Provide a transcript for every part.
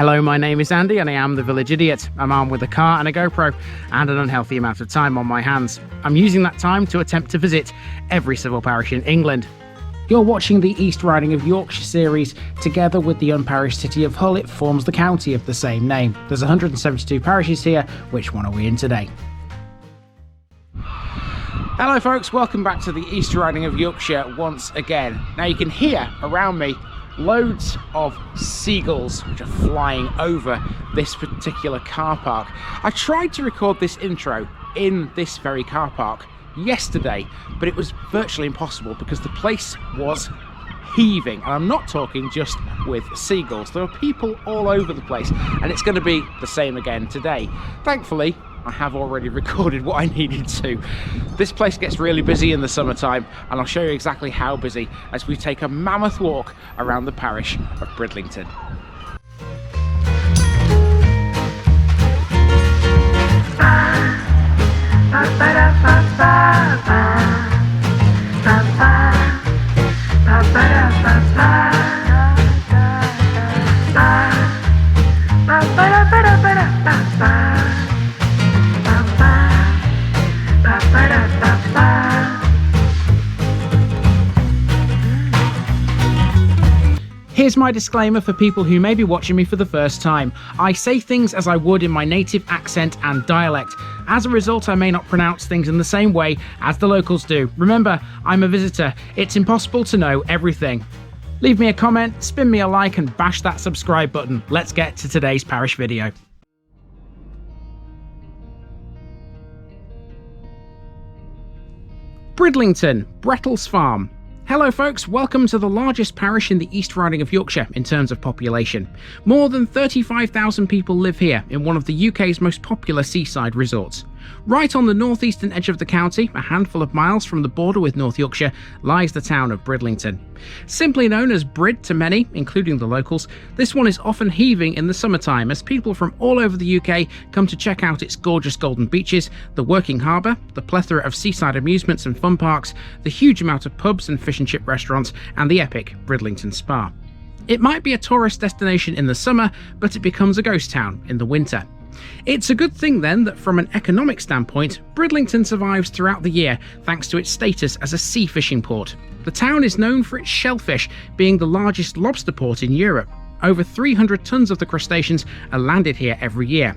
Hello, my name is Andy and I am the Village Idiot. I'm armed with a car and a GoPro and an unhealthy amount of time on my hands. I'm using that time to attempt to visit every civil parish in England. You're watching the East Riding of Yorkshire series. Together with the unparished city of Hull, it forms the county of the same name. There's 172 parishes here. Which one are we in today? Hello folks, welcome back to the East Riding of Yorkshire once again. Now you can hear around me loads of seagulls which are flying over this particular car park. I tried to record this intro in this very car park yesterday, but it was virtually impossible because the place was heaving, and I'm not talking just with seagulls. There are people all over the place, and it's going to be the same again today. Thankfully, I have already recorded what I needed to. This place gets really busy in the summertime, and I'll show you exactly how busy as we take a mammoth walk around the parish of Bridlington. Here's my disclaimer for people who may be watching me for the first time. I say things as I would in my native accent and dialect. As a result, I may not pronounce things in the same way as the locals do. Remember, I'm a visitor. It's impossible to know everything. Leave me a comment, spin me a like, and bash that subscribe button. Let's get to today's parish video. Bridlington, Brehtels Farm. Hello folks, welcome to the largest parish in the East Riding of Yorkshire in terms of population. More than 35,000 people live here in one of the UK's most popular seaside resorts. Right on the northeastern edge of the county, a handful of miles from the border with North Yorkshire, lies the town of Bridlington. Simply known as Brid to many, including the locals, this one is often heaving in the summertime as people from all over the UK come to check out its gorgeous golden beaches, the working harbour, the plethora of seaside amusements and fun parks, the huge amount of pubs and fish and chip restaurants, and the epic Bridlington Spa. It might be a tourist destination in the summer, but it becomes a ghost town in the winter. It's a good thing then that from an economic standpoint, Bridlington survives throughout the year thanks to its status as a sea fishing port. The town is known for its shellfish, being the largest lobster port in Europe. Over 300 tons of the crustaceans are landed here every year.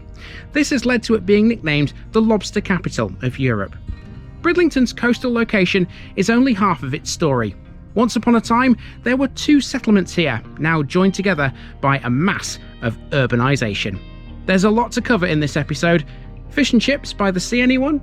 This has led to it being nicknamed the lobster capital of Europe. Bridlington's coastal location is only half of its story. Once upon a time, there were two settlements here, now joined together by a mass of urbanisation. There's a lot to cover in this episode. Fish and chips by the sea, anyone?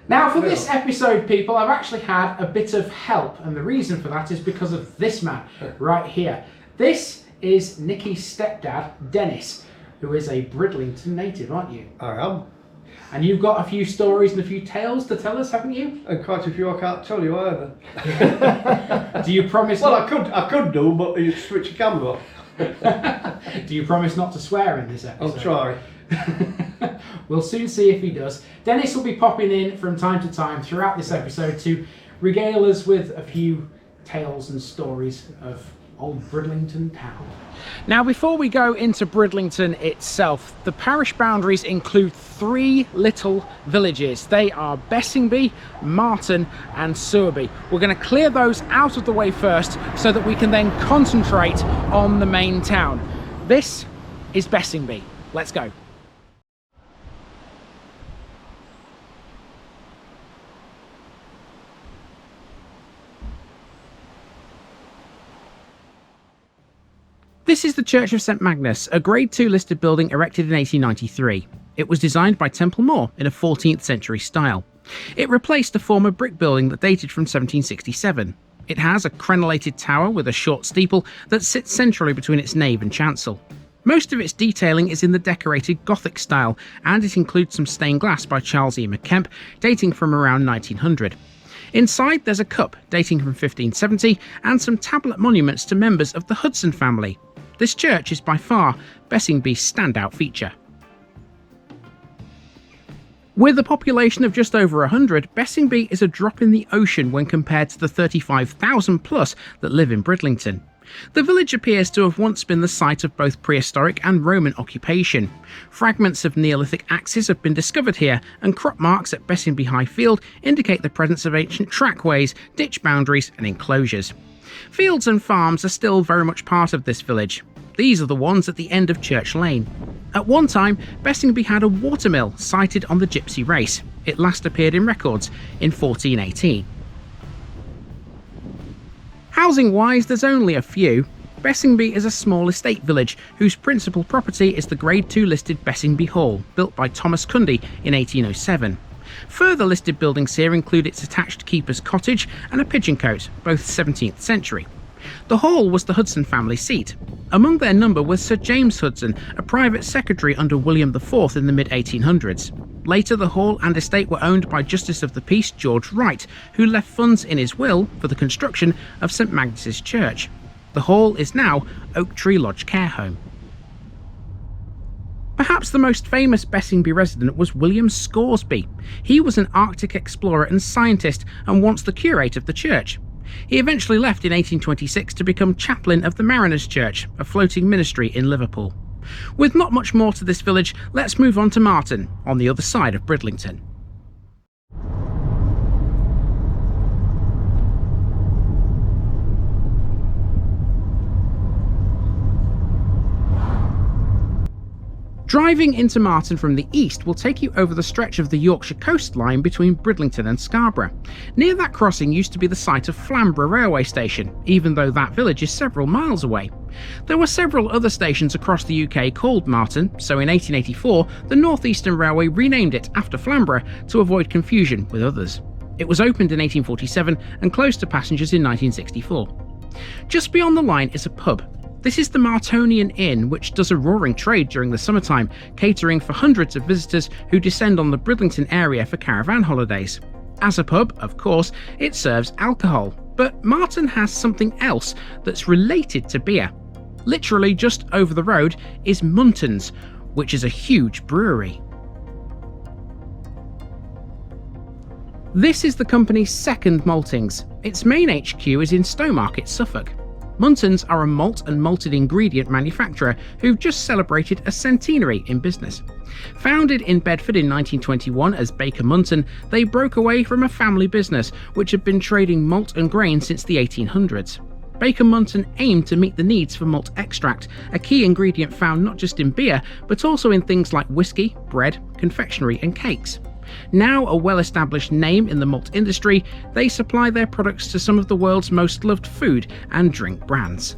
Now for this episode, people, I've actually had a bit of help, and the reason for that is because of this man right here. This is Nicky's stepdad, Dennis, who is a Bridlington native, aren't you? I am. And you've got a few stories and a few tales to tell us, haven't you? And quite a few I can't tell you either. Do you promise? Well, I could do, but you switch the camera off. Do you promise not to swear in this episode? I'll try. We'll soon see if he does. Dennis will be popping in from time to time throughout this episode to regale us with a few tales and stories of old Bridlington town. Now, before we go into Bridlington itself, the parish boundaries include three little villages. They are Bessingby, Marton and Sewerby. We're going to clear those out of the way first so that we can then concentrate on the main town. This is Bessingby. Let's go. This is the Church of St Magnus, a Grade II listed building erected in 1893. It was designed by Temple Moore in a 14th century style. It replaced a former brick building that dated from 1767. It has a crenellated tower with a short steeple that sits centrally between its nave and chancel. Most of its detailing is in the decorated Gothic style, and it includes some stained glass by Charles E. McKemp, dating from around 1900. Inside there's a cup dating from 1570 and some tablet monuments to members of the Hudson family. This church is by far Bessingby's standout feature. With a population of just over 100, Bessingby is a drop in the ocean when compared to the 35,000 plus that live in Bridlington. The village appears to have once been the site of both prehistoric and Roman occupation. Fragments of Neolithic axes have been discovered here, and crop marks at Bessingby High Field indicate the presence of ancient trackways, ditch boundaries and enclosures. Fields and farms are still very much part of this village. These are the ones at the end of Church Lane. At one time, Bessingby had a watermill sited on the Gypsy Race. It last appeared in records in 1418. Housing-wise, there's only a few. Bessingby is a small estate village whose principal property is the Grade 2 listed Sewerby Hall, built by Thomas Cundy in 1807. Further listed buildings here include its attached keeper's cottage and a pigeon cote, both 17th century. The hall was the Hudson family seat. Among their number was Sir James Hudson, a private secretary under William IV in the mid-1800s. Later, the hall and estate were owned by Justice of the Peace George Wright, who left funds in his will for the construction of St Magnus's Church. The hall is now Oak Tree Lodge Care Home. Perhaps the most famous Bessingby resident was William Scoresby. He was an Arctic explorer and scientist and once the curate of the church. He eventually left in 1826 to become chaplain of the Mariners' Church, a floating ministry in Liverpool. With not much more to this village, let's move on to Marton, on the other side of Bridlington. Driving into Marton from the east will take you over the stretch of the Yorkshire coastline between Bridlington and Scarborough. Near that crossing used to be the site of Flamborough railway station, even though that village is several miles away. There were several other stations across the UK called Marton, so in 1884 the North Eastern Railway renamed it after Flamborough to avoid confusion with others. It was opened in 1847 and closed to passengers in 1964. Just beyond the line is a pub. This is the Martonian Inn, which does a roaring trade during the summertime, catering for hundreds of visitors who descend on the Bridlington area for caravan holidays. As a pub, of course, it serves alcohol, but Marton has something else that's related to beer. Literally just over the road is Munton's, which is a huge brewery. This is the company's second maltings. Its main HQ is in Stowmarket, Suffolk. Munton's are a malt and malted ingredient manufacturer who've just celebrated a centenary in business. Founded in Bedford in 1921 as Baker Munton, they broke away from a family business which had been trading malt and grain since the 1800s. Baker Munton aimed to meet the needs for malt extract, a key ingredient found not just in beer, but also in things like whiskey, bread, confectionery and cakes. Now a well-established name in the malt industry, they supply their products to some of the world's most loved food and drink brands.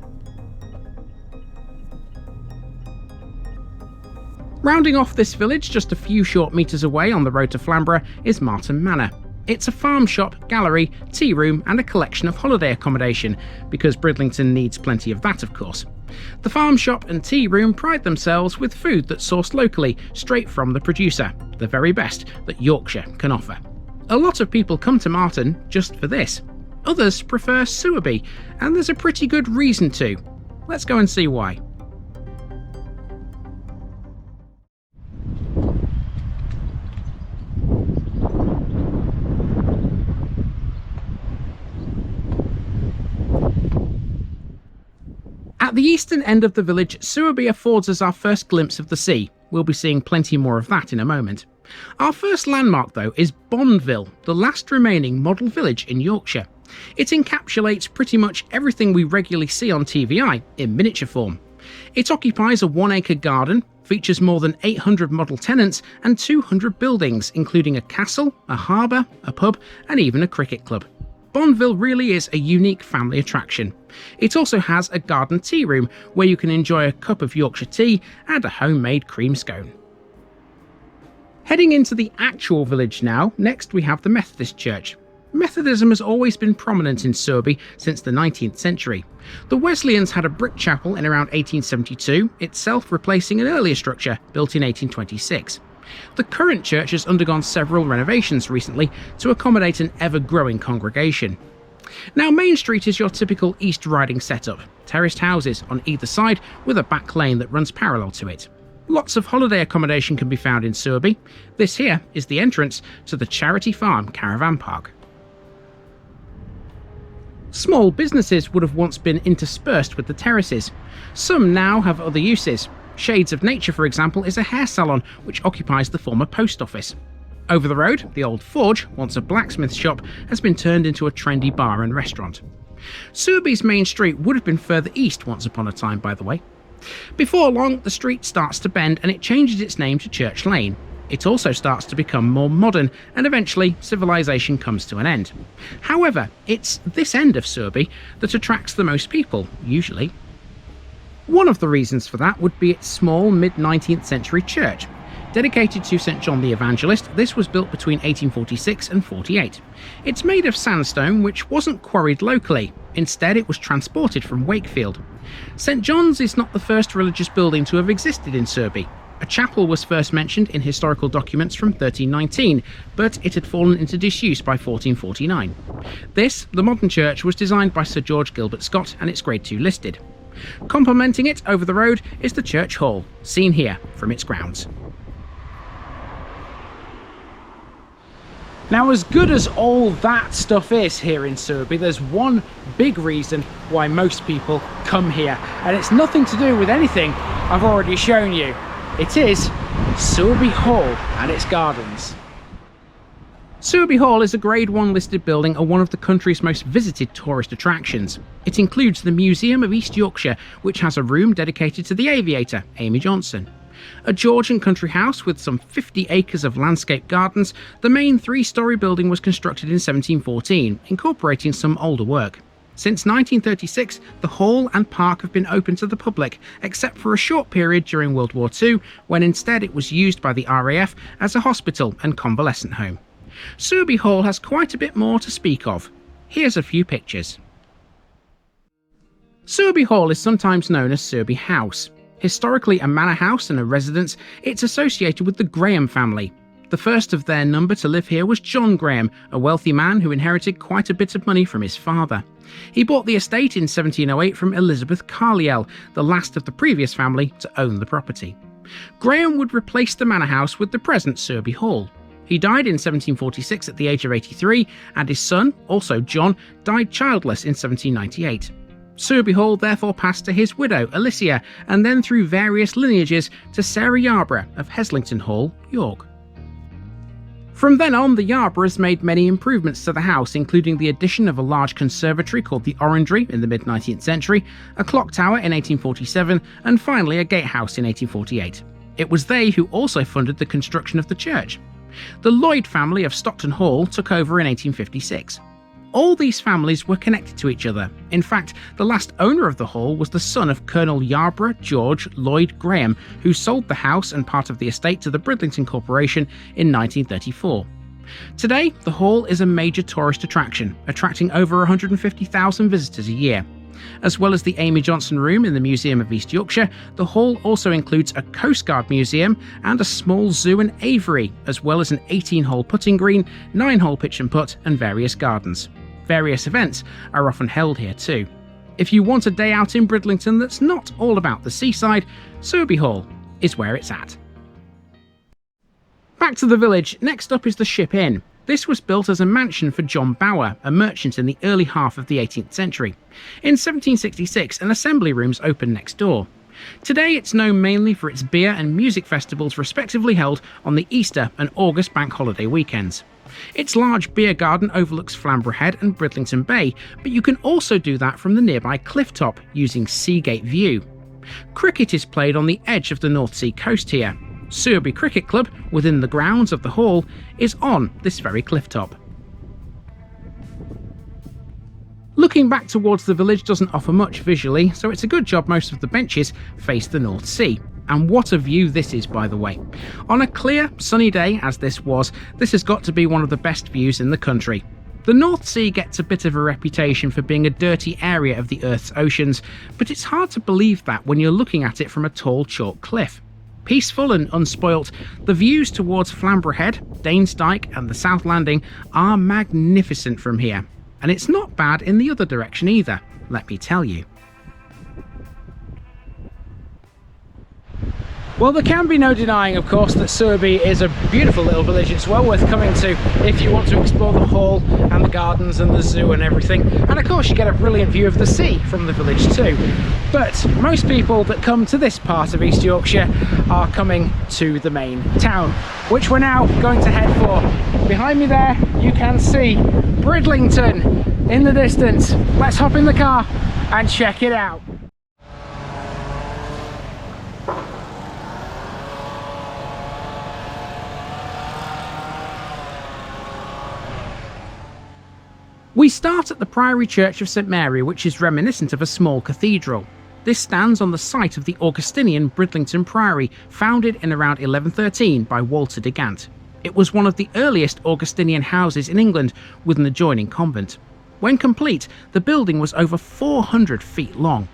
Rounding off this village, just a few short metres away on the road to Flamborough, is Marton Manor. It's a farm shop, gallery, tea room and a collection of holiday accommodation, because Bridlington needs plenty of that of course. The farm shop and tea room pride themselves with food that's sourced locally, straight from the producer, the very best that Yorkshire can offer. A lot of people come to Marton just for this. Others prefer Sewerby, and there's a pretty good reason to. Let's go and see why. At the eastern end of the village, Sewerby affords us our first glimpse of the sea. We'll be seeing plenty more of that in a moment. Our first landmark though is Bondville, the last remaining model village in Yorkshire. It encapsulates pretty much everything we regularly see on TVI in miniature form. It occupies a 1-acre garden, features more than 800 model tenants and 200 buildings, including a castle, a harbour, a pub and even a cricket club. Bondville really is a unique family attraction. It also has a garden tea room where you can enjoy a cup of Yorkshire tea and a homemade cream scone. Heading into the actual village now, next we have the Methodist Church. Methodism has always been prominent in Sewerby since the 19th century. The Wesleyans had a brick chapel in around 1872, itself replacing an earlier structure built in 1826. The current church has undergone several renovations recently to accommodate an ever-growing congregation. Now, Main Street is your typical East Riding setup, terraced houses on either side with a back lane that runs parallel to it. Lots of holiday accommodation can be found in Sewerby. This here is the entrance to the Charity Farm Caravan Park. Small businesses would have once been interspersed with the terraces. Some now have other uses. Shades of Nature, for example, is a hair salon which occupies the former post office. Over the road, the old Forge, once a blacksmith shop, has been turned into a trendy bar and restaurant. Sewerby's main street would have been further east once upon a time, by the way. Before long, the street starts to bend and it changes its name to Church Lane. It also starts to become more modern, and eventually civilization comes to an end. However, it's this end of Sewerby that attracts the most people, usually. One of the reasons for that would be its small mid-19th century church. Dedicated to St John the Evangelist, this was built between 1846 and 48. It's made of sandstone which wasn't quarried locally, instead it was transported from Wakefield. St John's is not the first religious building to have existed in Sewerby. A chapel was first mentioned in historical documents from 1319, but it had fallen into disuse by 1449. This, the modern church, was designed by Sir George Gilbert Scott and it's Grade 2 listed. Complementing it over the road is the church hall, seen here from its grounds. Now, as good as all that stuff is here in Sewerby, there's one big reason why most people come here, and it's nothing to do with anything I've already shown you. It is Sewerby Hall and its gardens. Sewerby Hall is a Grade 1 listed building and one of the country's most visited tourist attractions. It includes the Museum of East Yorkshire, which has a room dedicated to the aviator, Amy Johnson. A Georgian country house with some 50 acres of landscape gardens, the main 3-storey building was constructed in 1714, incorporating some older work. Since 1936, the hall and park have been open to the public, except for a short period during World War II, when instead it was used by the RAF as a hospital and convalescent home. Sewerby Hall has quite a bit more to speak of. Here's a few pictures. Sewerby Hall is sometimes known as Sewerby House. Historically a manor house and a residence, it's associated with the Graham family. The first of their number to live here was John Graham, a wealthy man who inherited quite a bit of money from his father. He bought the estate in 1708 from Elizabeth Carliel, the last of the previous family to own the property. Graham would replace the manor house with the present Sewerby Hall. He died in 1746 at the age of 83, and his son, also John, died childless in 1798. Sewerby Hall therefore passed to his widow, Alicia, and then through various lineages to Sarah Yarborough of Heslington Hall, York. From then on, the Yarboroughs made many improvements to the house, including the addition of a large conservatory called the Orangery in the mid-19th century, a clock tower in 1847, and finally a gatehouse in 1848. It was they who also funded the construction of the church. The Lloyd family of Stockton Hall took over in 1856. All these families were connected to each other. In fact, the last owner of the hall was the son of Colonel Yarborough George Lloyd Graham, who sold the house and part of the estate to the Bridlington Corporation in 1934. Today, the hall is a major tourist attraction, attracting over 150,000 visitors a year. As well as the Amy Johnson Room in the Museum of East Yorkshire, the hall also includes a Coast Guard museum and a small zoo and aviary, as well as an 18-hole putting green, 9-hole pitch and putt, and various gardens. Various events are often held here too. If you want a day out in Bridlington that's not all about the seaside, Sewerby Hall is where it's at. Back to the village, next up is the Ship Inn. This was built as a mansion for John Bower, a merchant in the early half of the 18th century. In 1766, an assembly rooms opened next door. Today it's known mainly for its beer and music festivals respectively held on the Easter and August bank holiday weekends. Its large beer garden overlooks Flamborough Head and Bridlington Bay, but you can also do that from the nearby cliff top using Seagate View. Cricket is played on the edge of the North Sea coast here. Sewerby Cricket Club, within the grounds of the hall, is on this very cliff top. Looking back towards the village doesn't offer much visually, so it's a good job most of the benches face the North Sea. And what a view this is, by the way. On a clear, sunny day, as this was, this has got to be one of the best views in the country. The North Sea gets a bit of a reputation for being a dirty area of the Earth's oceans, but it's hard to believe that when you're looking at it from a tall chalk cliff. Peaceful and unspoilt, the views towards Flamborough Head, Danes Dyke and the South Landing are magnificent from here. And it's not bad in the other direction either, let me tell you. Well, there can be no denying, of course, that Sewerby is a beautiful little village. It's well worth coming to if you want to explore the hall and the gardens and the zoo and everything. And of course, you get a brilliant view of the sea from the village too. But most people that come to this part of East Yorkshire are coming to the main town, which we're now going to head for. Behind me there, you can see Bridlington in the distance. Let's hop in the car and check it out. We start at the Priory Church of St Mary, which is reminiscent of a small cathedral. This stands on the site of the Augustinian Bridlington Priory, founded in around 1113 by Walter de Gant. It was one of the earliest Augustinian houses in England, with an adjoining convent. When complete, the building was over 400 feet long.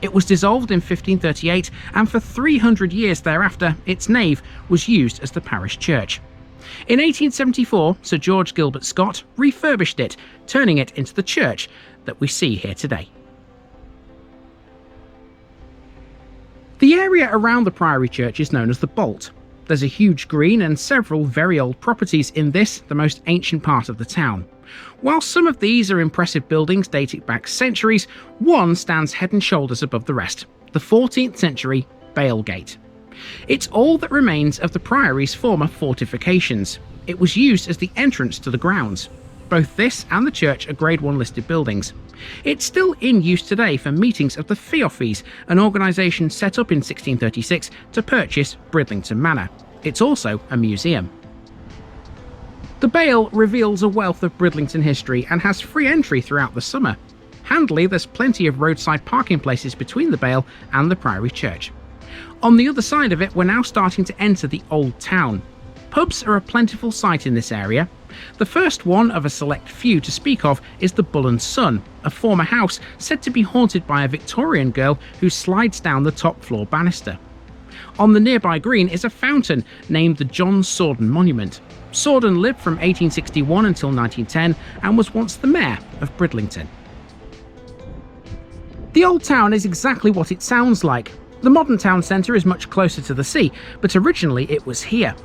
It was dissolved in 1538, and for 300 years thereafter, its nave was used as the parish church. In 1874, Sir George Gilbert Scott refurbished it, turning it into the church that we see here today. The area around the Priory Church is known as the Bolt. There's a huge green and several very old properties in this, the most ancient part of the town. While some of these are impressive buildings dating back centuries, one stands head and shoulders above the rest, the 14th century Bayle Gate. It's all that remains of the Priory's former fortifications. It was used as the entrance to the grounds. Both this and the church are Grade 1 listed buildings. It's still in use today for meetings of the Feoffees, an organisation set up in 1636 to purchase Bridlington Manor. It's also a museum. The Bayle reveals a wealth of Bridlington history and has free entry throughout the summer. Handily, there's plenty of roadside parking places between the Bayle and the Priory Church. On the other side of it, we're now starting to enter the Old Town. Pubs are a plentiful sight in this area. The first one of a select few to speak of is the Bull and Sun, a former house said to be haunted by a Victorian girl who slides down the top floor banister. On the nearby green is a fountain named the John Sawdon Monument. Sawdon lived from 1861 until 1910 and was once the mayor of Bridlington. The Old Town is exactly what it sounds like. The modern town centre is much closer to the sea, but originally it was here.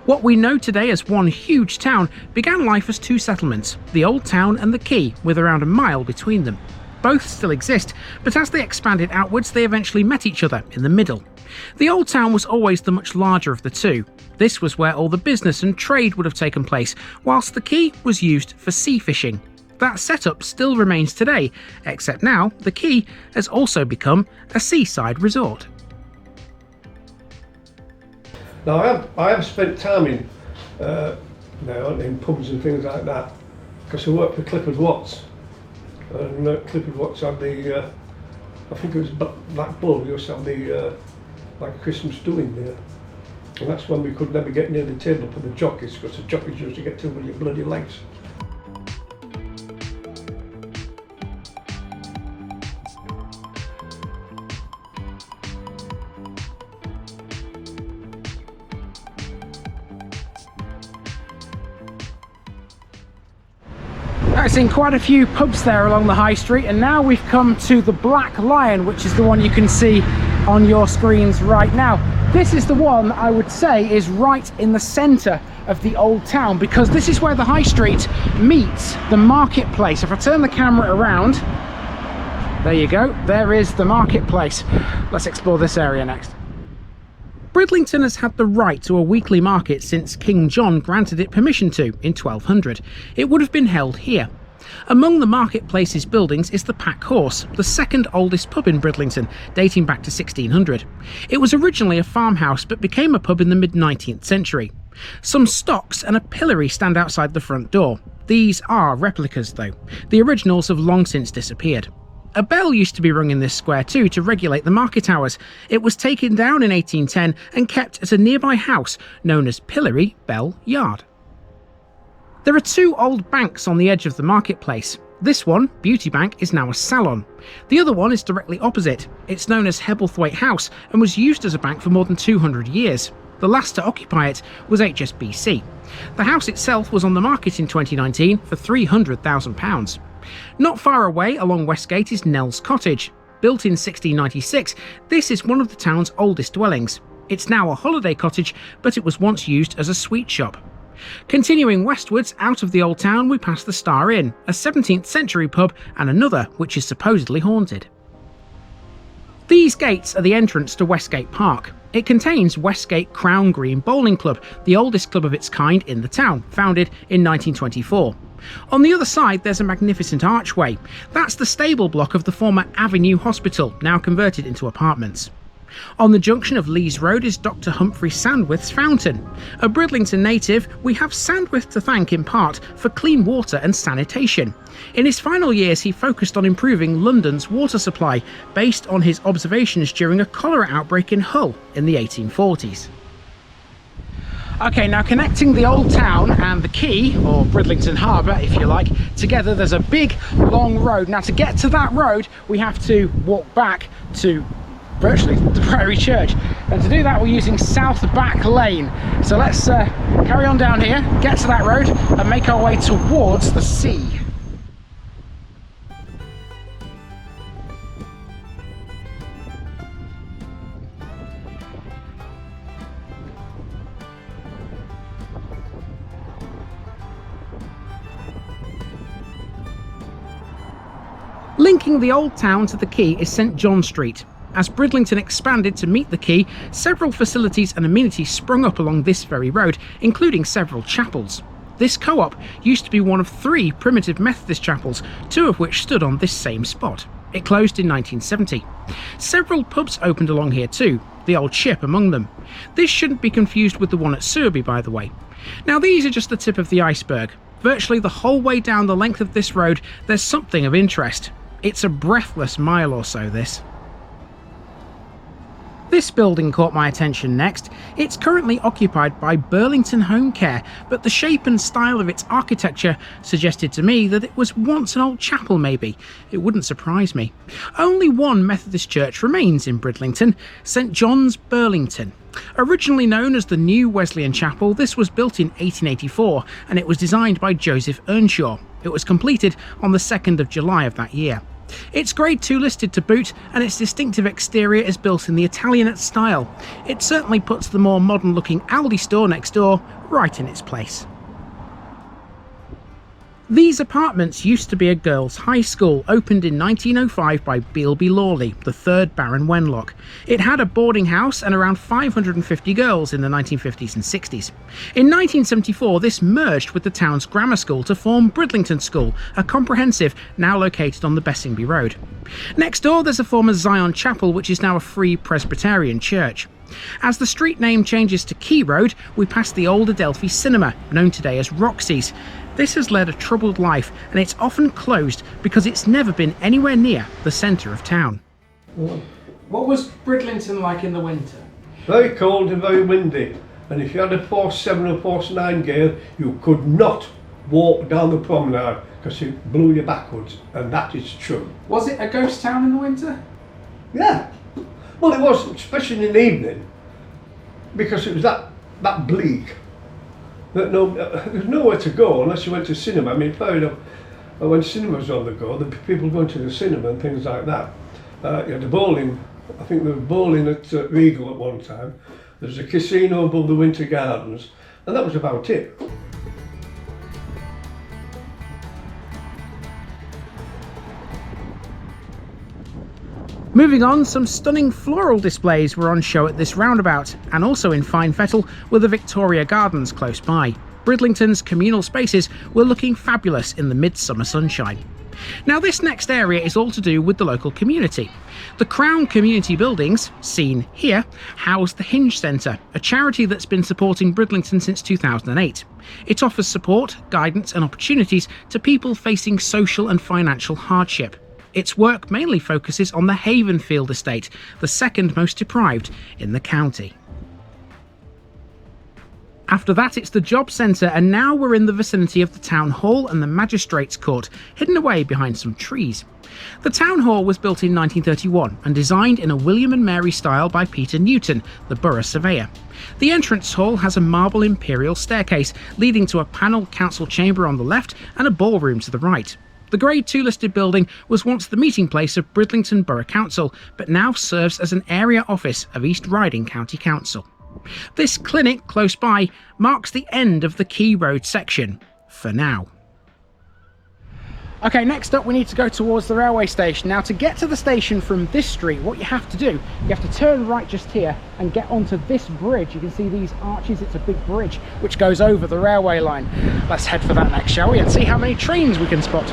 What we know today as one huge town began life as two settlements, the Old Town and the Quay, with around a mile between them. Both still exist, but as they expanded outwards, they eventually met each other in the middle. The Old Town was always the much larger of the two. This was where all the business and trade would have taken place, whilst the Quay was used for sea fishing. That setup still remains today, except now the Quay has also become a seaside resort. Now I have spent time in pubs and things like that, because I worked for Clifford Watts, and Clifford Watts had the, I think it was Black Bull, we used to have the like Christmas doing there, and that's when we could never get near the table for the jockeys, because the jockeys used to get too many bloody legs. I've seen quite a few pubs there along the high street, and now we've come to the Black Lion, which is the one you can see on your screens right now. This is the one I would say is right in the centre of the Old Town, because this is where the high street meets the marketplace. If I turn the camera around, there you go, there is the marketplace. Let's explore this area next. Bridlington has had the right to a weekly market since King John granted it permission to in 1200. It would have been held here. Among the marketplace's buildings is the Pack Horse, the second oldest pub in Bridlington, dating back to 1600. It was originally a farmhouse but became a pub in the mid-19th century. Some stocks and a pillory stand outside the front door. These are replicas though. The originals have long since disappeared. A bell used to be rung in this square too to regulate the market hours. It was taken down in 1810 and kept at a nearby house known as Pillory Bell Yard. There are two old banks on the edge of the marketplace. This one, Beauty Bank, is now a salon. The other one is directly opposite. It's known as Hebblethwaite House and was used as a bank for more than 200 years. The last to occupy it was HSBC. The house itself was on the market in 2019 for £300,000. Not far away along Westgate is Nell's Cottage. Built in 1696, this is one of the town's oldest dwellings. It's now a holiday cottage, but it was once used as a sweet shop. Continuing westwards out of the old town, we pass the Star Inn, a 17th century pub, and another which is supposedly haunted. These gates are the entrance to Westgate Park. It contains Westgate Crown Green Bowling Club, the oldest club of its kind in the town, founded in 1924. On the other side there's a magnificent archway. That's the stable block of the former Avenue Hospital, now converted into apartments. On the junction of Lees Road is Dr. Humphrey Sandwith's fountain. A Bridlington native, we have Sandwith to thank in part for clean water and sanitation. In his final years he focused on improving London's water supply, based on his observations during a cholera outbreak in Hull in the 1840s. Okay, now connecting the old town and the quay, or Bridlington Harbour if you like, together there's a big long road. Now to get to that road we have to walk back to virtually the Priory Church, and to do that we're using South Back Lane. So let's carry on down here, get to that road and make our way towards the sea. Linking the old town to the quay is St John Street. As Bridlington expanded to meet the quay, several facilities and amenities sprung up along this very road, including several chapels. This co-op used to be one of 3 primitive Methodist chapels, 2 of which stood on this same spot. It closed in 1970. Several pubs opened along here too, the Old Ship among them. This shouldn't be confused with the one at Sewerby, by the way. Now these are just the tip of the iceberg. Virtually the whole way down the length of this road there's something of interest. It's a breathless mile or so, this. This building caught my attention next. It's currently occupied by Burlington Home Care, but the shape and style of its architecture suggested to me that it was once an old chapel maybe. It wouldn't surprise me. Only one Methodist church remains in Bridlington, St John's, Burlington. Originally known as the New Wesleyan Chapel, this was built in 1884 and it was designed by Joseph Earnshaw. It was completed on the 2nd of July of that year. It's Grade 2 listed to boot, and its distinctive exterior is built in the Italianate style. It certainly puts the more modern looking Aldi store next door right in its place. These apartments used to be a girls' high school, opened in 1905 by Beelby Lawley, the 3rd Baron Wenlock. It had a boarding house and around 550 girls in the 1950s and 60s. In 1974 this merged with the town's grammar school to form Bridlington School, a comprehensive now located on the Bessingby Road. Next door there's a former Zion Chapel, which is now a Free Presbyterian church. As the street name changes to Quay Road, we pass the old Adelphi cinema, known today as Roxys. This has led a troubled life, and it's often closed because it's never been anywhere near the centre of town. What was Bridlington like in the winter? Very cold and very windy, and if you had a force 7 or force 9 gale, you could not walk down the promenade because it blew you backwards, and that is true. Was it a ghost town in the winter? Yeah. Well, it was, especially in the evening, because it was that bleak. That there was nowhere to go unless you went to cinema. I mean, fair enough, when cinema was on the go, the people going to the cinema and things like that. You had the bowling. I think there was bowling at Regal at one time. There was a casino above the Winter Gardens, and that was about it. Moving on, some stunning floral displays were on show at this roundabout, and also in fine fettle were the Victoria Gardens close by. Bridlington's communal spaces were looking fabulous in the midsummer sunshine. Now this next area is all to do with the local community. The Crown Community Buildings, seen here, house the Hinge Centre, a charity that's been supporting Bridlington since 2008. It offers support, guidance and opportunities to people facing social and financial hardship. Its work mainly focuses on the Havenfield estate, the second most deprived in the county. After that, it's the Job Centre, and now we're in the vicinity of the Town Hall and the Magistrates' Court, hidden away behind some trees. The Town Hall was built in 1931 and designed in a William and Mary style by Peter Newton, the borough surveyor. The entrance hall has a marble imperial staircase leading to a panelled council chamber on the left and a ballroom to the right. The Grade 2 listed building was once the meeting place of Bridlington Borough Council, but now serves as an area office of East Riding County Council. This clinic close by marks the end of the Key Road section, for now. Okay, next up we need to go towards the railway station. Now, to get to the station from this street, what you have to do, you have to turn right just here and get onto this bridge. You can see these arches, it's a big bridge which goes over the railway line. Let's head for that next, shall we, and see how many trains we can spot.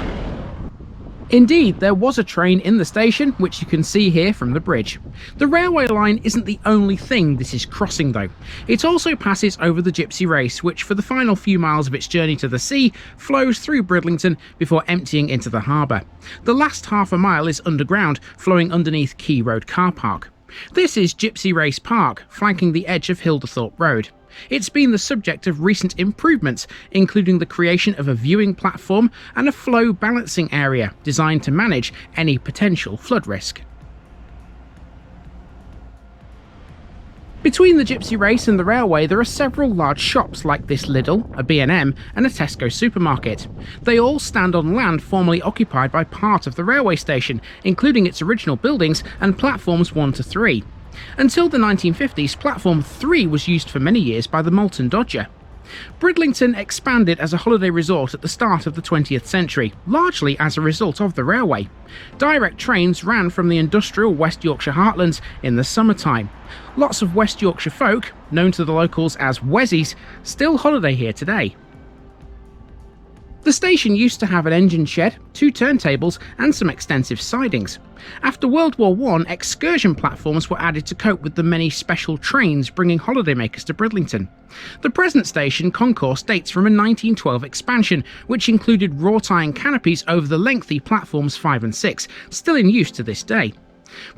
Indeed, there was a train in the station, which you can see here from the bridge. The railway line isn't the only thing this is crossing though. It also passes over the Gypsy Race, which for the final few miles of its journey to the sea, flows through Bridlington before emptying into the harbour. The last half a mile is underground, flowing underneath Key Road car park. This is Gypsy Race Park, flanking the edge of Hilderthorpe Road. It's been the subject of recent improvements, including the creation of a viewing platform and a flow balancing area designed to manage any potential flood risk. Between the Gypsy Race and the railway, there are several large shops like this Lidl, a B&M and a Tesco supermarket. They all stand on land formerly occupied by part of the railway station, including its original buildings and platforms 1 to 3. Until the 1950s, Platform 3 was used for many years by the Moulton Dodger. Bridlington expanded as a holiday resort at the start of the 20th century, largely as a result of the railway. Direct trains ran from the industrial West Yorkshire heartlands in the summertime. Lots of West Yorkshire folk, known to the locals as Wezzies, still holiday here today. The station used to have an engine shed, 2 turntables and some extensive sidings. After World War I, excursion platforms were added to cope with the many special trains bringing holidaymakers to Bridlington. The present station concourse dates from a 1912 expansion, which included wrought iron canopies over the lengthy platforms 5 and 6, still in use to this day.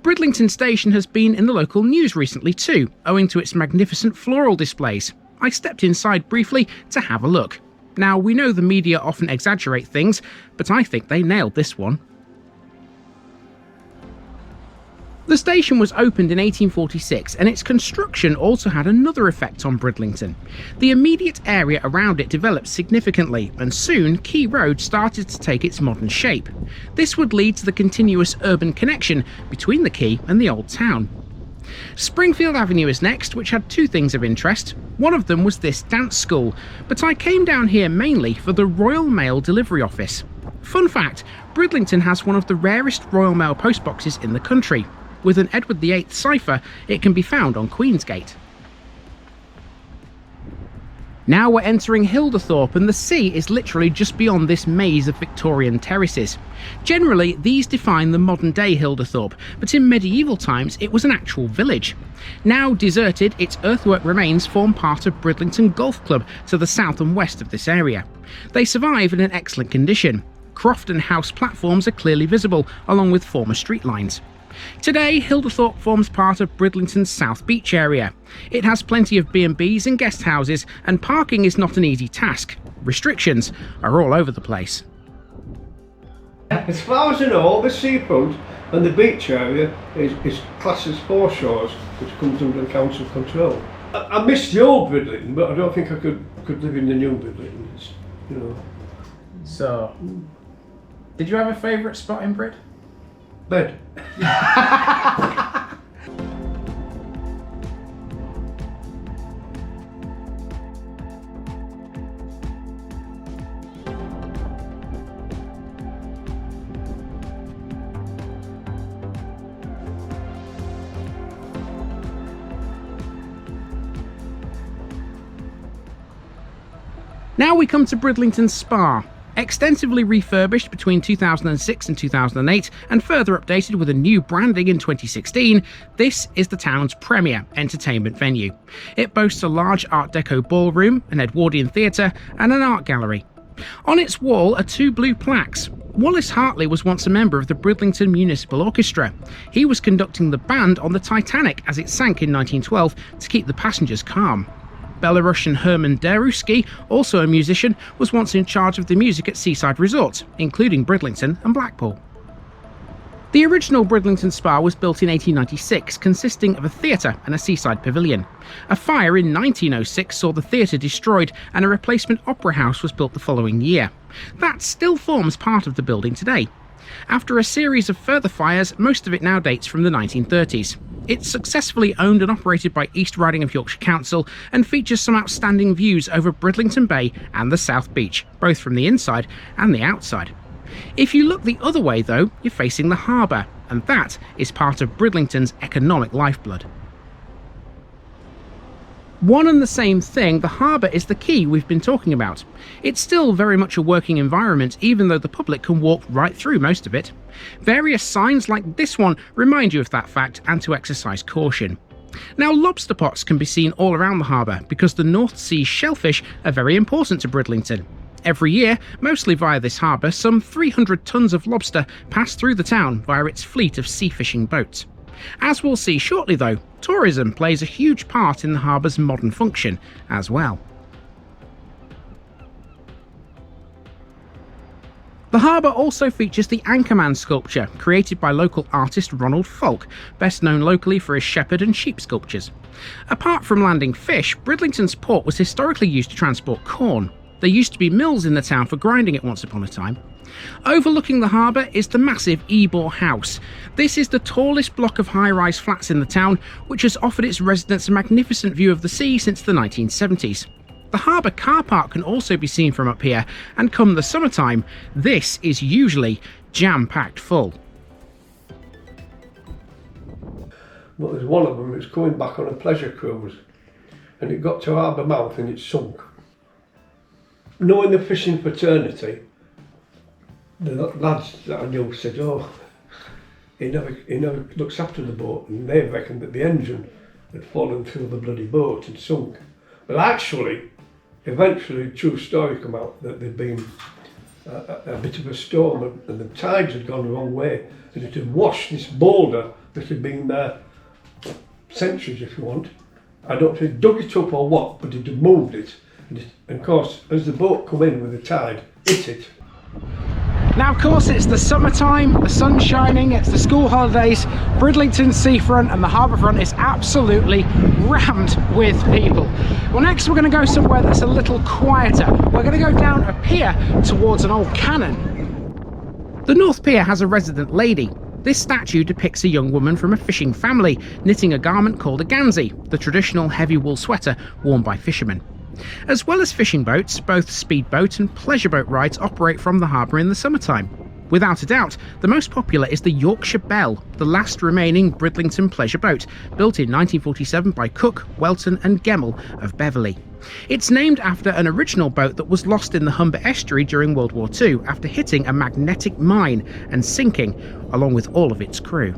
Bridlington Station has been in the local news recently too, owing to its magnificent floral displays. I stepped inside briefly to have a look. Now, we know the media often exaggerate things, but I think they nailed this one. The station was opened in 1846, and its construction also had another effect on Bridlington. The immediate area around it developed significantly, and soon Key Road started to take its modern shape. This would lead to the continuous urban connection between the quay and the old town. Springfield Avenue is next, which had 2 things of interest. One of them was this dance school, but I came down here mainly for the Royal Mail delivery office. Fun fact, Bridlington has one of the rarest Royal Mail postboxes in the country. With an Edward VIII cipher, it can be found on Queensgate. Now we're entering Hilderthorpe, and the sea is literally just beyond this maze of Victorian terraces. Generally, these define the modern-day Hilderthorpe, but in medieval times it was an actual village. Now deserted, its earthwork remains form part of Bridlington Golf Club to the south and west of this area. They survive in an excellent condition. Croft and House platforms are clearly visible, along with former street lines. Today, Hilderthorpe forms part of Bridlington's South Beach area. It has plenty of B&Bs and guest houses, and parking is not an easy task. Restrictions are all over the place. As far as I know, the seafront and the beach area is classed as foreshores, which comes under the council control. I miss the old Bridlington, but I don't think I could live in the new Bridlington. You know. So, did you have a favourite spot in Brid? Bed. Now we come to Bridlington Spa. Extensively refurbished between 2006 and 2008 and further updated with a new branding in 2016, this is the town's premier entertainment venue. It boasts a large Art Deco ballroom, an Edwardian theatre and an art gallery. On its wall are two blue plaques. Wallace Hartley was once a member of the Bridlington Municipal Orchestra. He was conducting the band on the Titanic as it sank in 1912 to keep the passengers calm. Belarusian Herman Daruski, also a musician, was once in charge of the music at seaside resorts, including Bridlington and Blackpool. The original Bridlington Spa was built in 1896, consisting of a theatre and a seaside pavilion. A fire in 1906 saw the theatre destroyed and a replacement opera house was built the following year. That still forms part of the building today. After a series of further fires, most of it now dates from the 1930s. It's successfully owned and operated by East Riding of Yorkshire Council and features some outstanding views over Bridlington Bay and the South Beach, both from the inside and the outside. If you look the other way though, you're facing the harbour, and that is part of Bridlington's economic lifeblood. One and the same thing, the harbour is the key we've been talking about. It's still very much a working environment, even though the public can walk right through most of it. Various signs like this one remind you of that fact and to exercise caution. Now, lobster pots can be seen all around the harbour because the North Sea shellfish are very important to Bridlington. Every year, mostly via this harbour, some 300 tonnes of lobster pass through the town via its fleet of sea fishing boats. As we'll see shortly though, tourism plays a huge part in the harbour's modern function as well. The harbour also features the Anchorman Sculpture, created by local artist Ronald Falk, best known locally for his shepherd and sheep sculptures. Apart from landing fish, Bridlington's port was historically used to transport corn. There used to be mills in the town for grinding it once upon a time. Overlooking the harbour is the massive Ebor House. This is the tallest block of high-rise flats in the town, which has offered its residents a magnificent view of the sea since the 1970s. The harbour car park can also be seen from up here, and come the summertime, this is usually jam-packed full. But there's one of them that's going back on a pleasure cruise, and it got to harbour mouth and it sunk. Knowing the fishing fraternity, the lads that I knew said, oh, he never looks after the boat, and they reckoned that the engine had fallen through the bloody boat and sunk. But actually, eventually, true story come out that there'd been a bit of a storm and the tides had gone the wrong way, and it had washed this boulder that had been there centuries, if you want. I don't know if it dug it up or what, but it had moved it. And of course, as the boat come in with the tide, hit it. Now of course it's the summertime, the sun's shining, it's the school holidays, Bridlington seafront and the harbour front is absolutely rammed with people. Well, next we're going to go somewhere that's a little quieter. We're going to go down a pier towards an old cannon. The North Pier has a resident lady. This statue depicts a young woman from a fishing family knitting a garment called a Gansey, the traditional heavy wool sweater worn by fishermen. As well as fishing boats, both speedboat and pleasure boat rides operate from the harbour in the summertime. Without a doubt, the most popular is the Yorkshire Belle, the last remaining Bridlington pleasure boat, built in 1947 by Cook, Welton and Gemmell of Beverley. It's named after an original boat that was lost in the Humber estuary during World War II after hitting a magnetic mine and sinking, along with all of its crew.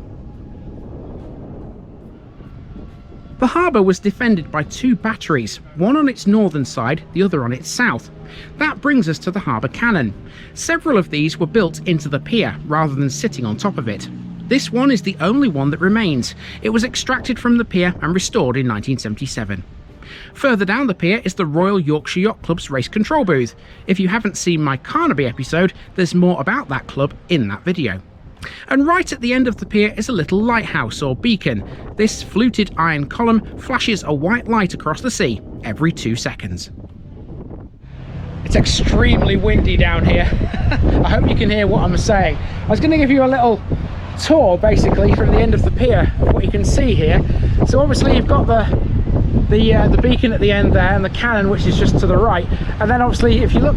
The harbour was defended by two batteries, one on its northern side, the other on its south. That brings us to the harbour cannon. Several of these were built into the pier, rather than sitting on top of it. This one is the only one that remains. It was extracted from the pier and restored in 1977. Further down the pier is the Royal Yorkshire Yacht Club's race control booth. If you haven't seen my Carnaby episode, there's more about that club in that video. And right at the end of the pier is a little lighthouse or beacon. This fluted iron column flashes a white light across the sea every 2 seconds. It's extremely windy down here. I hope you can hear what I'm saying. I was going to give you a little tour basically from the end of the pier of what you can see here. So obviously you've got the beacon at the end there and the cannon, which is just to the right, and then obviously if you look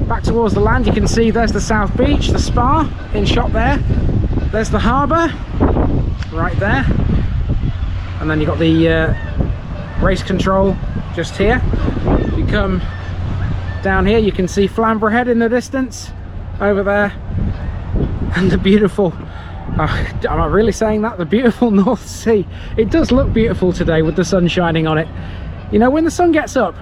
back towards the land, you can see there's the South Beach, the spa in shot there, there's the harbour right there, and then you've got the race control just here. If you come down here you can see Flamborough Head in the distance over there, and the beautiful, am I really saying that? The beautiful North Sea. It does look beautiful today with the sun shining on it. You know, when the sun gets up,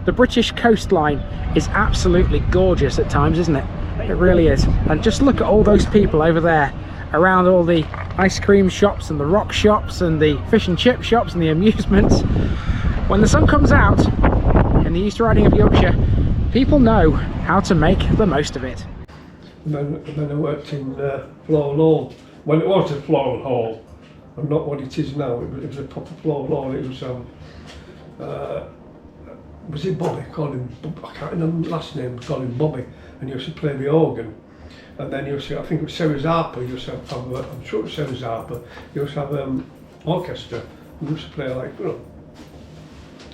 The British coastline is absolutely gorgeous at times, isn't it? It really is. And just look at all those people over there around all the ice cream shops and the rock shops and the fish and chip shops and the amusements. When the sun comes out in the East Riding of Yorkshire, people know how to make the most of it. And then I worked in Floral Hall. When it was a Floral Hall, and not what it is now, it was a proper Floral Hall. It was it Bobby? Called him, I can't remember the last name, called him Bobby, and he used to play the organ. And then he used to, I think it was Sarah's Harper, he used to have, I'm sure it was Sarah's Harper, he used to have orchestra, and he used to play like, you know,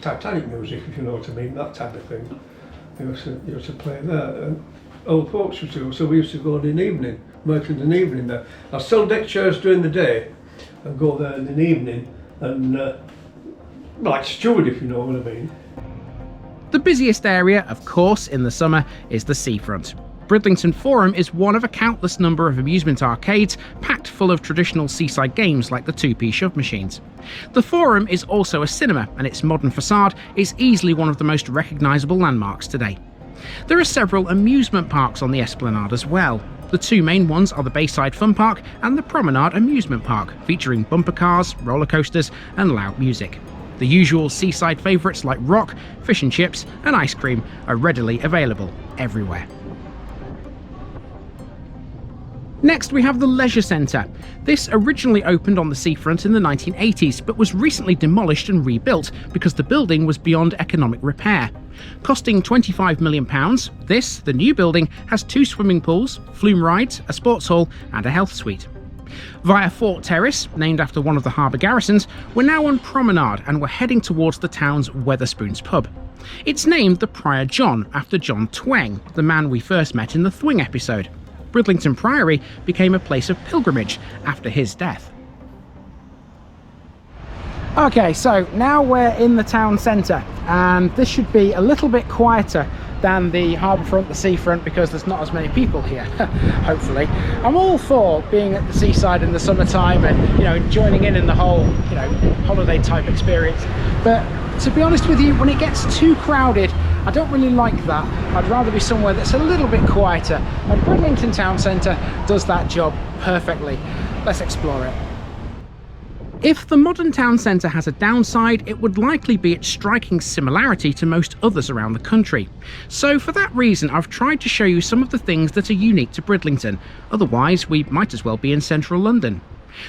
Titanic music, if you know what I mean, that type of thing. He used to play there, and old folks used to go, so we used to go in the evening, work in the evening there. I'd sell deck chairs during the day, and go there in the evening, and like steward, if you know what I mean. The busiest area, of course, in the summer is the seafront. Bridlington Forum is one of a countless number of amusement arcades packed full of traditional seaside games like the two-piece shove machines. The Forum is also a cinema, and its modern facade is easily one of the most recognisable landmarks today. There are several amusement parks on the Esplanade as well. The two main ones are the Bayside Fun Park and the Promenade Amusement Park, featuring bumper cars, roller coasters and loud music. The usual seaside favourites like rock, fish and chips and ice cream are readily available everywhere. Next we have the Leisure Centre. This originally opened on the seafront in the 1980s but was recently demolished and rebuilt because the building was beyond economic repair. Costing £25 million, this, the new building, has 2 swimming pools, flume rides, a sports hall and a health suite. Via Fort Terrace, named after one of the harbour garrisons, we're now on Promenade and we're heading towards the town's Wetherspoons pub. It's named the Prior John after John Tweng, the man we first met in the Thwing episode. Bridlington Priory became a place of pilgrimage after his death. Okay, so now we're in the town centre, and this should be a little bit quieter than the harbour front, the seafront, because there's not as many people here, hopefully. I'm all for being at the seaside in the summertime and, you know, joining in the whole, you know, holiday type experience. But to be honest with you, when it gets too crowded, I don't really like that. I'd rather be somewhere that's a little bit quieter, and Bridlington Town Centre does that job perfectly. Let's explore it. If the modern town centre has a downside, it would likely be its striking similarity to most others around the country. So for that reason, I've tried to show you some of the things that are unique to Bridlington, otherwise we might as well be in central London.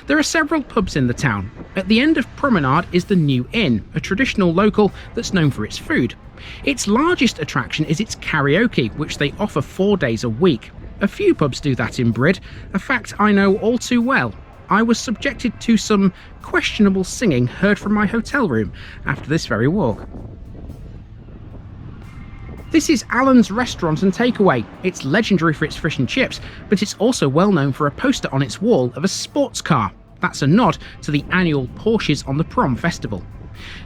There are several pubs in the town. At the end of Promenade is the New Inn, a traditional local that's known for its food. Its largest attraction is its karaoke, which they offer 4 days a week. A few pubs do that in Brid, a fact I know all too well. I was subjected to some questionable singing heard from my hotel room after this very walk. This is Alan's Restaurant and Takeaway. It's legendary for its fish and chips, but it's also well known for a poster on its wall of a sports car. That's a nod to the annual Porsches on the Prom festival.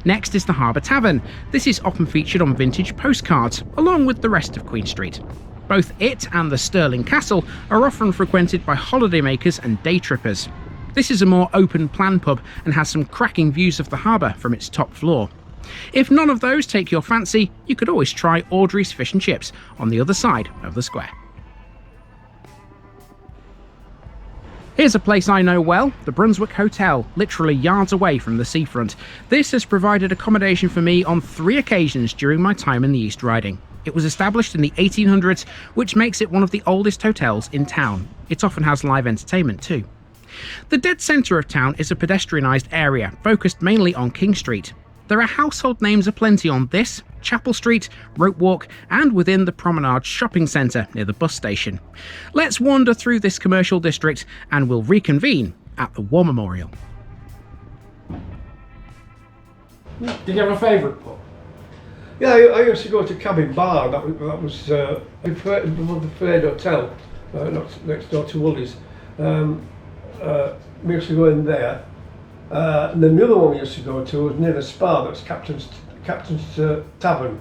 Next is the Harbour Tavern. This is often featured on vintage postcards, along with the rest of Queen Street. Both it and the Stirling Castle are often frequented by holidaymakers and day trippers. This is a more open plan pub and has some cracking views of the harbour from its top floor. If none of those take your fancy, you could always try Audrey's Fish and Chips on the other side of the square. Here's a place I know well, the Brunswick Hotel, literally yards away from the seafront. This has provided accommodation for me on 3 occasions during my time in the East Riding. It was established in the 1800s, which makes it one of the oldest hotels in town. It often has live entertainment too. The dead centre of town is a pedestrianised area, focused mainly on King Street. There are household names aplenty on this, Chapel Street, Rope Walk, and within the Promenade shopping centre near the bus station. Let's wander through this commercial district and we'll reconvene at the War Memorial. Did you have a favourite pub? Yeah, I used to go to Cabin Bar. That was the Fred Hotel, next door to Woolies. We used to go in there. And then the other one we used to go to was near the Spa. That's Captain's Tavern.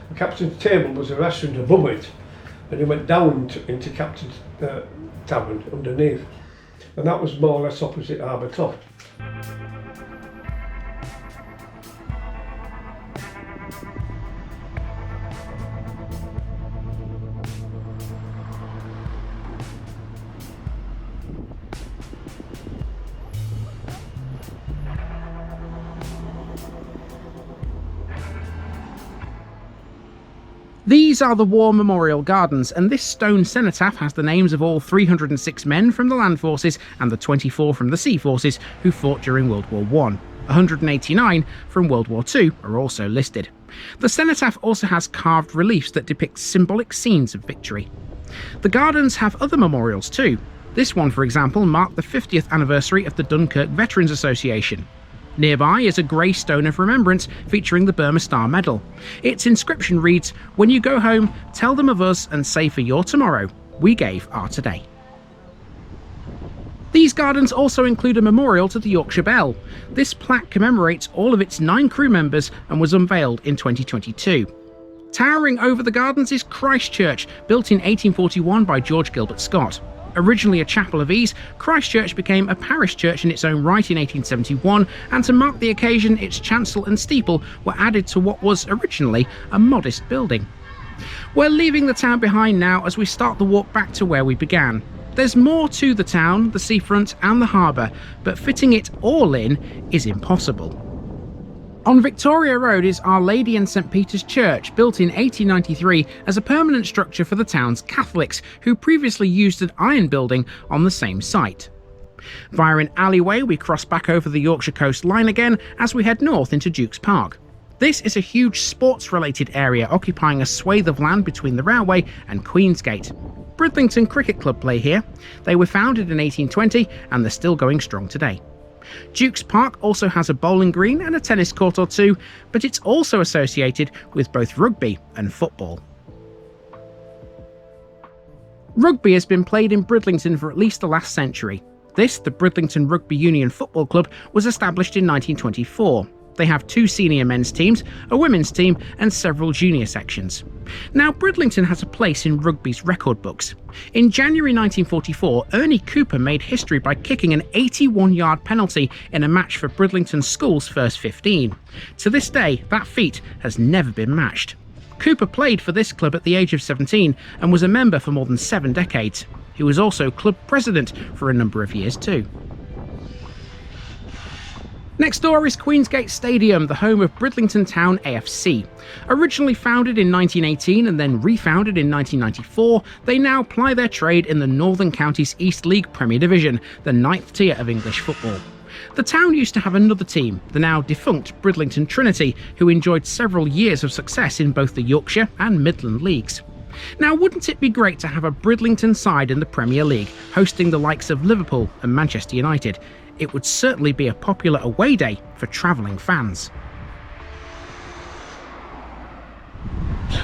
The Captain's Table was a restaurant above it, and you went down into Captain's Tavern underneath, and that was more or less opposite Harbour Top. These are the War Memorial Gardens, and this stone cenotaph has the names of all 306 men from the land forces and the 24 from the sea forces who fought during World War I. 189 from World War II are also listed. The cenotaph also has carved reliefs that depict symbolic scenes of victory. The gardens have other memorials too. This one, for example, marked the 50th anniversary of the Dunkirk Veterans Association. Nearby is a grey stone of remembrance featuring the Burma Star Medal. Its inscription reads, "When you go home, tell them of us and say for your tomorrow, we gave our today." These gardens also include a memorial to the Yorkshire Belle. This plaque commemorates all of its 9 crew members and was unveiled in 2022. Towering over the gardens is Christ Church, built in 1841 by George Gilbert Scott. Originally a chapel of ease, Christ Church became a parish church in its own right in 1871, and to mark the occasion, its chancel and steeple were added to what was originally a modest building. We're leaving the town behind now as we start the walk back to where we began. There's more to the town, the seafront and the harbour, but fitting it all in is impossible. On Victoria Road is Our Lady and St Peter's Church, built in 1893 as a permanent structure for the town's Catholics, who previously used an iron building on the same site. Via an alleyway, we cross back over the Yorkshire coast line again as we head north into Duke's Park. This is a huge sports-related area occupying a swathe of land between the railway and Queensgate. Bridlington Cricket Club play here. They were founded in 1820 and they're still going strong today. Duke's Park also has a bowling green and a tennis court or two, but it's also associated with both rugby and football. Rugby has been played in Bridlington for at least the last century. This, the Bridlington Rugby Union Football Club, was established in 1924. They have 2 senior men's teams, a women's team and several junior sections. Now, Bridlington has a place in rugby's record books. In January 1944, Ernie Cooper made history by kicking an 81-yard penalty in a match for Bridlington School's first 15. To this day, that feat has never been matched. Cooper played for this club at the age of 17 and was a member for more than 7 decades. He was also club president for a number of years too. Next door is Queensgate Stadium, the home of Bridlington Town AFC. Originally founded in 1918 and then refounded in 1994, they now ply their trade in the Northern Counties East League Premier Division, the 9th tier of English football. The town used to have another team, the now defunct Bridlington Trinity, who enjoyed several years of success in both the Yorkshire and Midland leagues. Now, wouldn't it be great to have a Bridlington side in the Premier League, hosting the likes of Liverpool and Manchester United? It would certainly be a popular away day for travelling fans.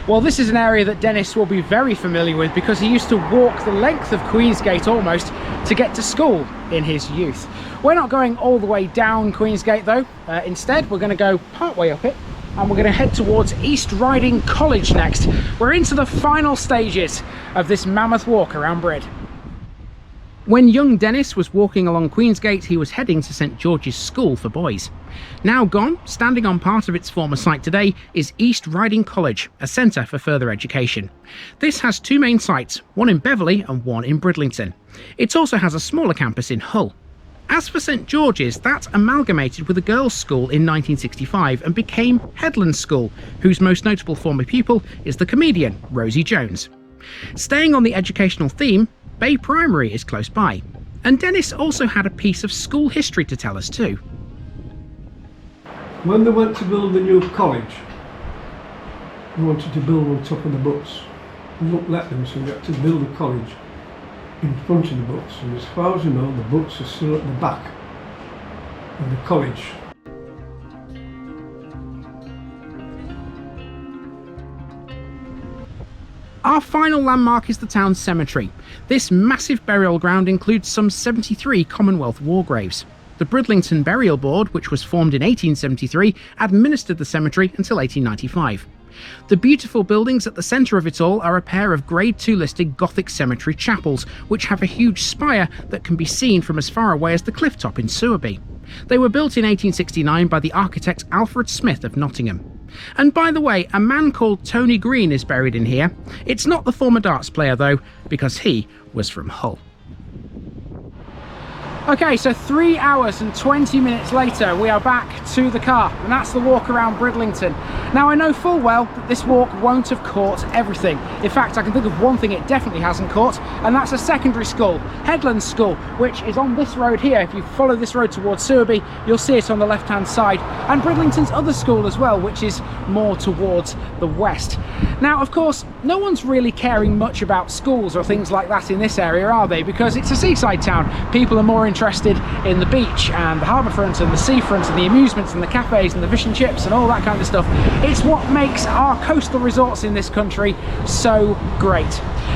Well, this is an area that Dennis will be very familiar with because he used to walk the length of Queensgate almost to get to school in his youth. We're not going all the way down Queensgate though. Instead, we're going to go part way up it and we're going to head towards East Riding College next. We're into the final stages of this mammoth walk around Brid. When young Dennis was walking along Queensgate, he was heading to St George's School for boys. Now gone, standing on part of its former site today, is East Riding College, a centre for further education. This has 2 main sites, one in Beverley and one in Bridlington. It also has a smaller campus in Hull. As for St George's, that amalgamated with a girls' school in 1965 and became Headland School, whose most notable former pupil is the comedian Rosie Jones. Staying on the educational theme, Bay Primary is close by, and Dennis also had a piece of school history to tell us too. When they went to build the new college, they wanted to build on top of the butts. They wouldn't let them, so they had to build a college in front of the butts, and as far as I know, the butts are still at the back of the college. Our final landmark is the town's cemetery. This massive burial ground includes some 73 Commonwealth war graves. The Bridlington Burial Board, which was formed in 1873, administered the cemetery until 1895. The beautiful buildings at the centre of it all are a pair of Grade II listed Gothic cemetery chapels, which have a huge spire that can be seen from as far away as the cliff top in Sewerby. They were built in 1869 by the architect Alfred Smith of Nottingham. And by the way, a man called Tony Green is buried in here. It's not the former darts player though, because he was from Hull. Okay, so 3 hours and 20 minutes later, we are back to the car, and that's the walk around Bridlington. Now, I know full well that this walk won't have caught everything. In fact, I can think of one thing it definitely hasn't caught, and that's a secondary school, Headland School, which is on this road here. If you follow this road towards Sewerby, you'll see it on the left-hand side, and Bridlington's other school as well, which is more towards the west. Now, of course, no one's really caring much about schools or things like that in this area, are they? Because it's a seaside town. People are more interested in the beach and the harbour front and the seafront and the amusements and the cafes and the fish and chips and all that kind of stuff. It's what makes our coastal resorts in this country so great.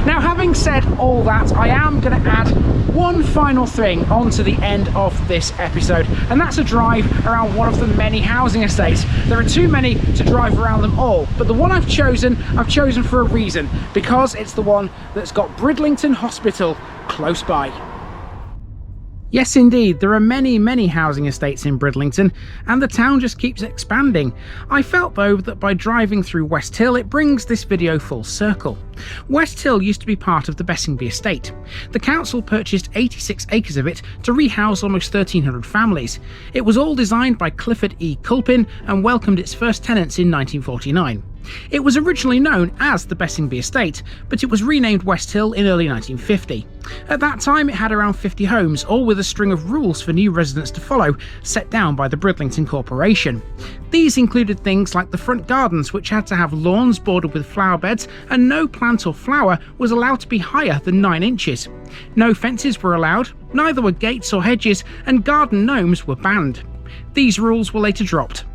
Now, having said all that, I am going to add one final thing onto the end of this episode, and that's a drive around one of the many housing estates. There are too many to drive around them all, but the one I've chosen for a reason, because it's the one that's got Bridlington Hospital close by. Yes, indeed, there are many housing estates in Bridlington, and the town just keeps expanding. I felt though that by driving through West Hill it brings this video full circle. West Hill used to be part of the Bessingby estate. The council purchased 86 acres of it to rehouse almost 1,300 families. It was all designed by Clifford E. Culpin and welcomed its first tenants in 1949. It was originally known as the Bessingby Estate, but it was renamed West Hill in early 1950. At that time it had around 50 homes, all with a string of rules for new residents to follow, set down by the Bridlington Corporation. These included things like the front gardens, which had to have lawns bordered with flower beds, and no plant or flower was allowed to be higher than 9 inches. No fences were allowed, neither were gates or hedges, and garden gnomes were banned. These rules were later dropped.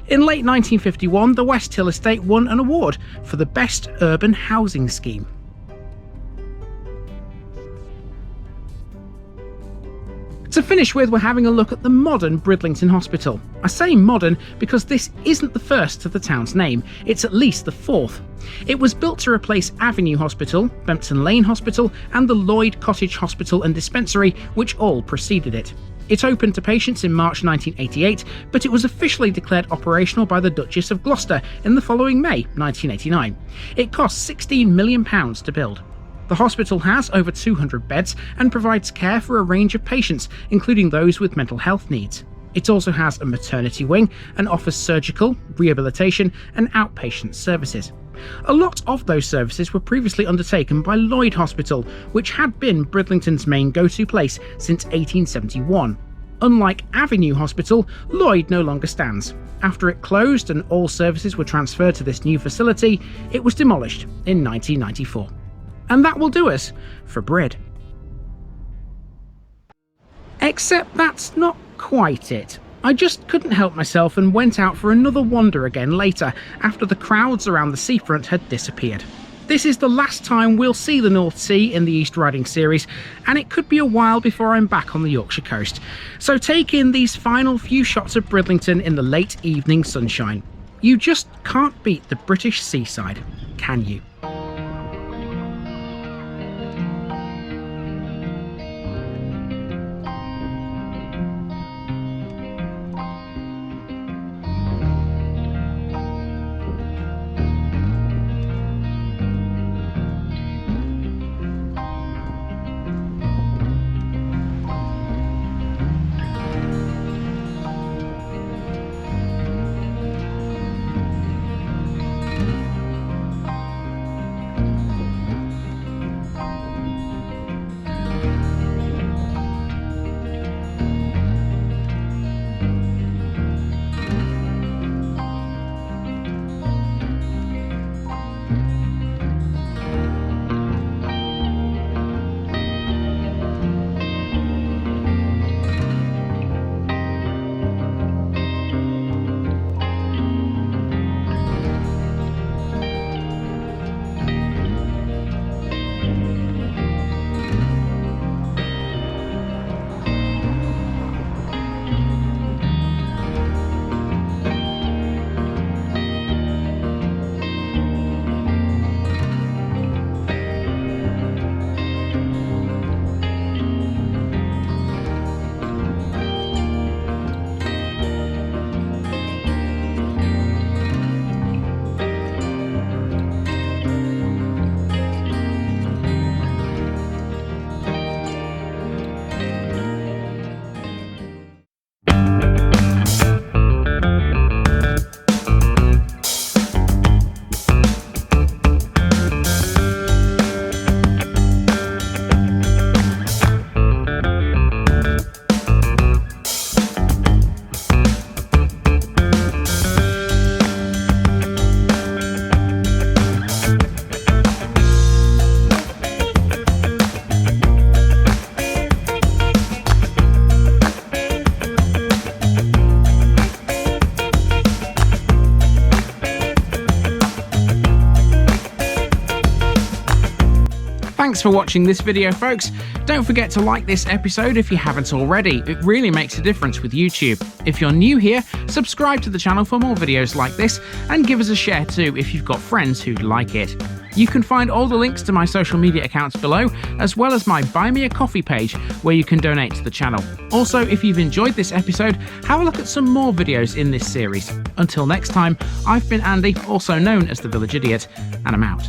In late 1951, the West Hill estate won an award for the Best Urban Housing Scheme. To finish with, we're having a look at the modern Bridlington Hospital. I say modern because this isn't the first to the town's name, it's at least the fourth. It was built to replace Avenue Hospital, Bempton Lane Hospital, and the Lloyd Cottage Hospital and Dispensary, which all preceded it. It opened to patients in March 1988, but it was officially declared operational by the Duchess of Gloucester in the following May 1989. It cost £16 million to build. The hospital has over 200 beds and provides care for a range of patients, including those with mental health needs. It also has a maternity wing and offers surgical, rehabilitation and outpatient services. A lot of those services were previously undertaken by Lloyd Hospital, which had been Bridlington's main go-to place since 1871. Unlike Avenue Hospital, Lloyd no longer stands. After it closed and all services were transferred to this new facility, it was demolished in 1994. And that will do us for Brid. Except that's not quite it. I just couldn't help myself and went out for another wander again later, after the crowds around the seafront had disappeared. This is the last time we'll see the North Sea in the East Riding series, and it could be a while before I'm back on the Yorkshire coast. So take in these final few shots of Bridlington in the late evening sunshine. You just can't beat the British seaside, can you? Thanks for watching this video, folks. Don't forget to like this episode if you haven't already. It really makes a difference with YouTube. If you're new here, subscribe to the channel for more videos like this, and give us a share too if you've got friends who'd like it. You can find all the links to my social media accounts below, as well as my Buy Me a Coffee page where you can donate to the channel. Also, if you've enjoyed this episode, have a look at some more videos in this series. Until next time, I've been Andy, also known as the Village Idiot, and I'm out.